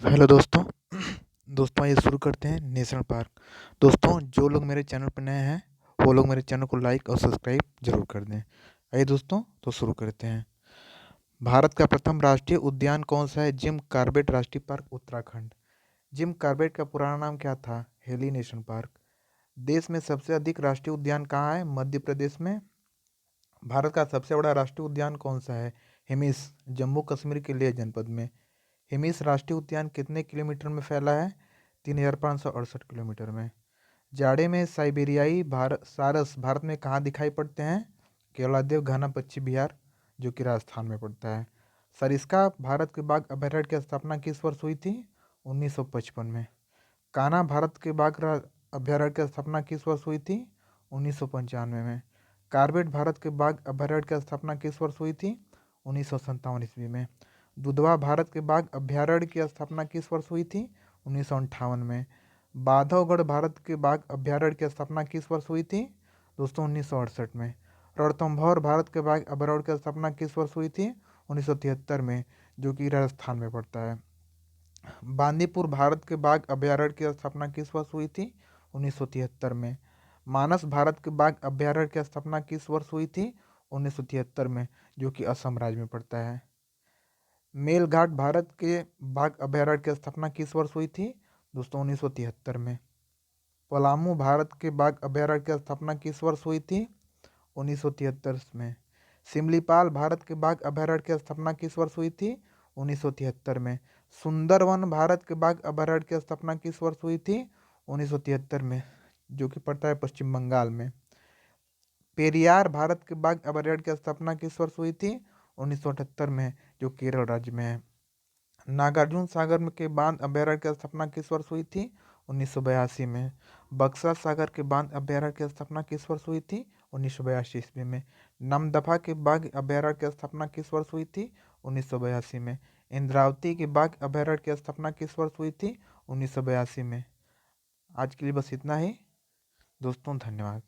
Hello दोस्तों। दोस्तों आइए शुरू करते हैं नेशनल पार्क। दोस्तों जो लोग मेरे चैनल पर नए हैं वो लोग मेरे चैनल को लाइक और सब्सक्राइब जरूर कर दें। आइए दोस्तों तो शुरू करते हैं। भारत का प्रथम राष्ट्रीय उद्यान कौन सा है? जिम कॉर्बेट राष्ट्रीय पार्क, उत्तराखंड। जिम कॉर्बेट का पुराना नाम क्या था? Heli national park. देश में सबसे अधिक राष्ट्रीय उद्यान कहाँ है? मध्य प्रदेश में। भारत का सबसे बड़ा राष्ट्रीय उद्यान कौन सा है? हिमिस, जम्मू कश्मीर के लेह जनपद में। हिमिस राष्ट्रीय उद्यान कितने किलोमीटर में फैला है? 3,568 किलोमीटर में। जाड़े में साइबेरियाई सारस भारत में कहाँ दिखाई पड़ते हैं? केवलादेव घाना पश्चिम बिहार, जो कि राजस्थान में पड़ता है। सरिस्का भारत के बाघ अभयारण्य की स्थापना किस वर्ष हुई थी? 1955 में। कान्हा भारत के अभयारण्य की स्थापना किस वर्ष हुई थी? 1995 में। कार्बेट भारत के बाघ अभयारण्य की स्थापना किस वर्ष हुई थी? 1957 ईस्वी में। दुधवा भारत के बाघ अभयारण्य की स्थापना किस वर्ष हुई थी? 1958 में। बांधवगढ़ भारत के बाघ अभयारण्य की स्थापना किस वर्ष हुई थी? दोस्तों 1968 में। रणथंभौर भारत के बाघ अभयारण्य की स्थापना किस वर्ष हुई थी? 1973 में, जो कि राजस्थान में पड़ता है। बांदीपुर भारत के बाघ अभयारण्य की स्थापना किस वर्ष हुई थी? 1973 में। मानस भारत के बाघ अभयारण्य की स्थापना किस वर्ष हुई थी? 1973 में, जो कि असम राज्य में पड़ता है। मेलघाट भारत के बाघ अभयारण्य की स्थापना किस वर्ष हुई थी? दोस्तों 1973 में। पलामू भारत के बाघ अभयारण्य की स्थापना किस वर्ष हुई थी? 1973 में। सिमलीपाल भारत के बाघ अभयारण्य की स्थापना किस वर्ष हुई थी? 1973 में। सुंदरवन भारत के बाघ अभयारण्य की स्थापना किस वर्ष हुई थी? 1973 में, जो कि पड़ता है पश्चिम बंगाल में। पेरियार भारत के बाघ अभयारण्य की स्थापना किस वर्ष हुई थी? 1978 में, जो केरल राज्य में है। नागार्जुन सागर के बांध अभयारण्य की स्थापना किस वर्ष हुई थी? 1982 में। बक्सर सागर के बांध अभयारण्य की स्थापना किस वर्ष हुई थी? 1982 ईस्वी में। नमदफा के बाघ अभयारण्य की स्थापना किस वर्ष हुई थी? 1982 में। इंद्रावती के बाघ अभयारण्य की स्थापना किस वर्ष हुई थी? 1982 में। आज के लिए बस इतना ही दोस्तों, धन्यवाद।